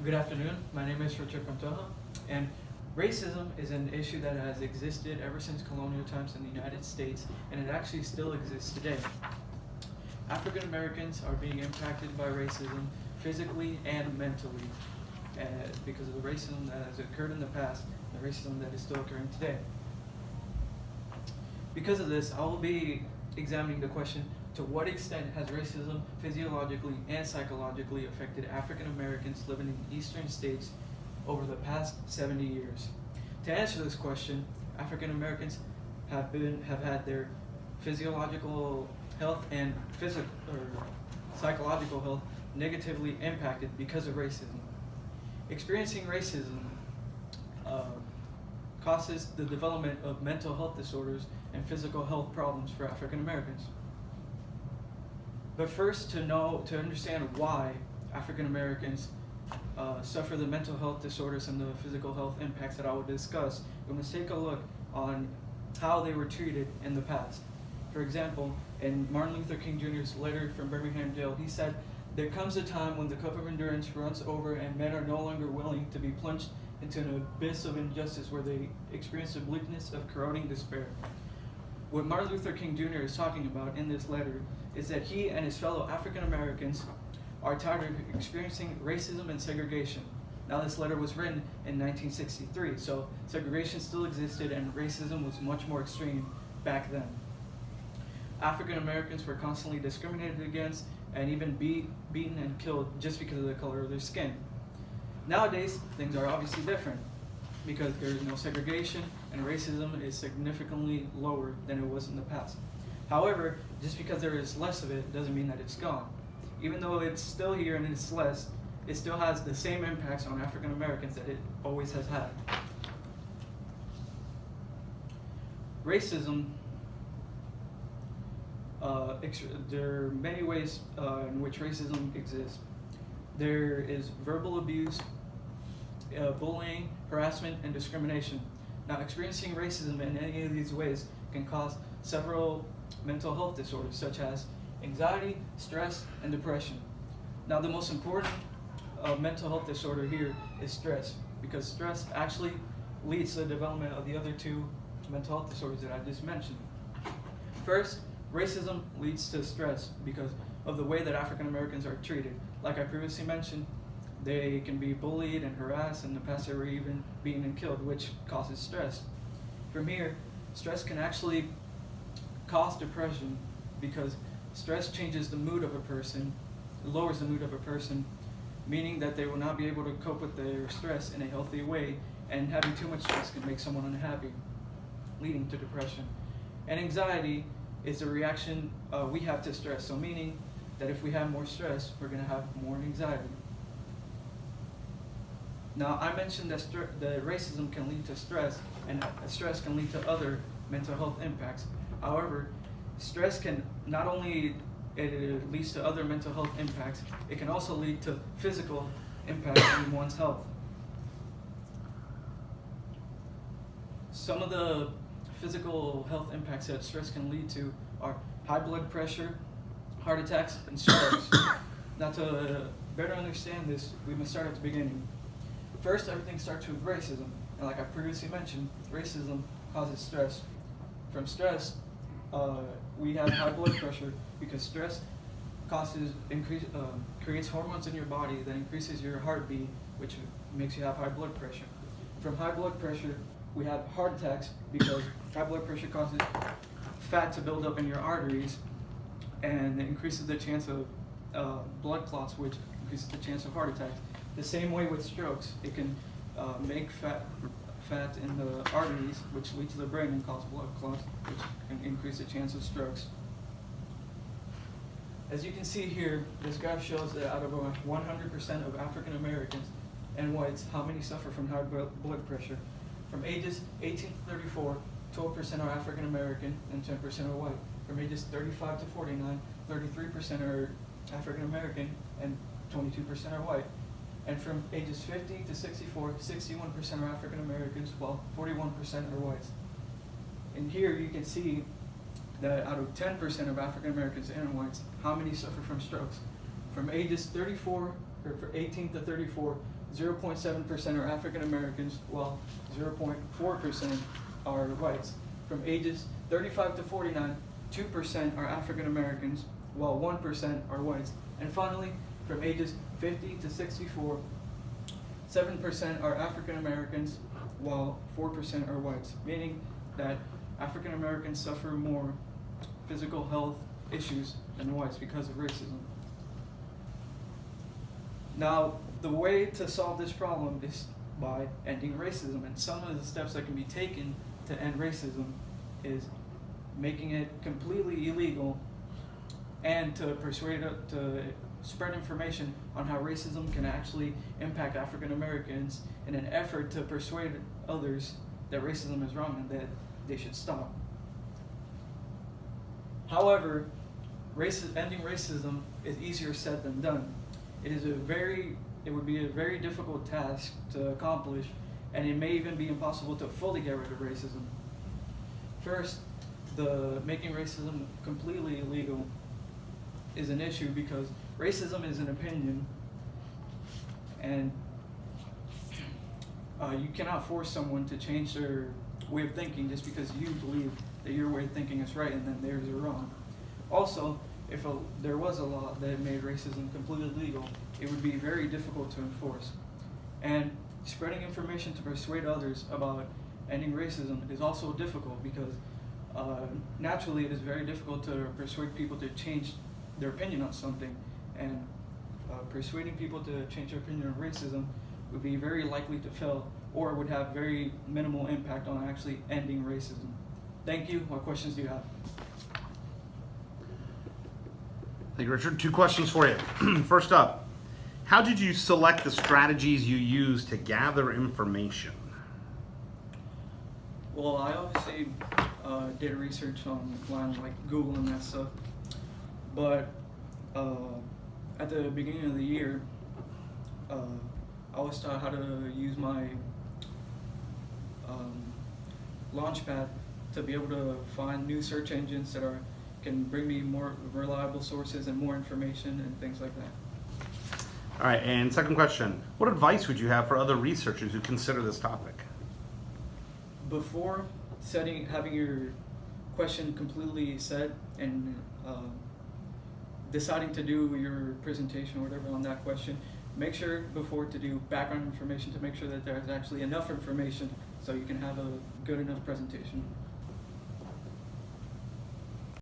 Good afternoon. My name is Richard Pantoja, and racism is an issue that has existed ever since colonial times in the United States, and it actually still exists today. African Americans are being impacted by racism physically and mentally because of the racism that has occurred in the past and the racism that is still occurring today. Because of this, I will be examining the question, to what extent has racism physiologically and psychologically affected African Americans living in eastern states over the past 70 years? To answer this question, African Americans have had their physiological health and physical or psychological health negatively impacted because of racism. Experiencing racism causes the development of mental health disorders and physical health problems for African Americans. But first, to understand why African Americans suffer the mental health disorders and the physical health impacts that I will discuss, we must take a look on how they were treated in the past. For example, in Martin Luther King Jr.'s letter from Birmingham jail, he said, "There comes a time when the cup of endurance runs over and men are no longer willing to be plunged into an abyss of injustice where they experience the bleakness of corroding despair." What Martin Luther King Jr. is talking about in this letter is that he and his fellow African Americans are tired of experiencing racism and segregation. Now, this letter was written in 1963, so segregation still existed and racism was much more extreme back then. African Americans were constantly discriminated against and even beaten and killed just because of the color of their skin. Nowadays, things are obviously different because there is no segregation and racism is significantly lower than it was in the past. However, just because there is less of it doesn't mean that it's gone. Even though it's still here and it's less, it still has the same impacts on African Americans that it always has had. Racism, there are many ways in which racism exists. There is verbal abuse, bullying, harassment, and discrimination. Now, experiencing racism in any of these ways can cause several mental health disorders such as anxiety, stress, and depression. Now, the most important mental health disorder here is stress, because stress actually leads to the development of the other two mental health disorders that I just mentioned. First, racism leads to stress because of the way that African Americans are treated. Like I previously mentioned, they can be bullied and harassed, and in the past they were even beaten and killed, which causes stress. From here, stress can actually cause depression because stress changes the mood of a person, lowers the mood of a person, meaning that they will not be able to cope with their stress in a healthy way, and having too much stress can make someone unhappy, leading to depression. And anxiety is a reaction we have to stress, so meaning that if we have more stress, we're going to have more anxiety. Now, I mentioned that racism can lead to stress, and stress can lead to other mental health impacts. However, stress can not only it leads to other mental health impacts, it can also lead to physical impacts on one's health. Some of the physical health impacts that stress can lead to are high blood pressure, heart attacks, and strokes. Now, to better understand this, we must start at the beginning. First, everything starts with racism, and like I previously mentioned, racism causes stress. From stress, we have high blood pressure because stress creates hormones in your body that increases your heartbeat, which makes you have high blood pressure. From high blood pressure, we have heart attacks because high blood pressure causes fat to build up in your arteries, and it increases the chance of blood clots, which increases the chance of heart attacks. The same way with strokes, it can make fat in the arteries, which lead to the brain and cause blood clots, which can increase the chance of strokes. As you can see here, this graph shows that out of 100% of African Americans and whites, how many suffer from high blood pressure. From ages 18 to 34, 12% are African American and 10% are white. From ages 35 to 49, 33% are African American and 22% are white. And from ages 50 to 64, 61% are African Americans, while 41% are whites. And here you can see that out of 10% of African Americans and whites, how many suffer from strokes? From ages 18 to 34, 0.7% are African Americans, while 0.4% are whites. From ages 35 to 49, 2% are African Americans, while 1% are whites. And finally, from ages 50 to 64, 7% are African Americans, while 4% are whites, meaning that African Americans suffer more physical health issues than whites because of racism. Now, the way to solve this problem is by ending racism, and some of the steps that can be taken to end racism is making it completely illegal and to spread information on how racism can actually impact African Americans in an effort to persuade others that racism is wrong and that they should stop. However, ending racism is easier said than done. It would be a very difficult task to accomplish, and it may even be impossible to fully get rid of racism. First, making racism completely illegal is an issue because racism is an opinion, and you cannot force someone to change their way of thinking just because you believe that your way of thinking is right and then theirs are wrong. Also, if there was a law that made racism completely legal, it would be very difficult to enforce. And spreading information to persuade others about ending racism is also difficult because naturally it is very difficult to persuade people to change their opinion on something, and persuading people to change their opinion on racism would be very likely to fail or would have very minimal impact on actually ending racism. Thank you. What questions do you have? Thank you, Richard. 2 questions for you. First up, how did you select the strategies you used to gather information? Well, I obviously did research online, like Google and that stuff. But at the beginning of the year, I was taught how to use my Launchpad to be able to find new search engines that can bring me more reliable sources and more information and things like that. All right, and second question, what advice would you have for other researchers who consider this topic? Before having your question completely set and deciding to do your presentation or whatever on that question, make sure before to do background information to make sure that there's actually enough information so you can have a good enough presentation.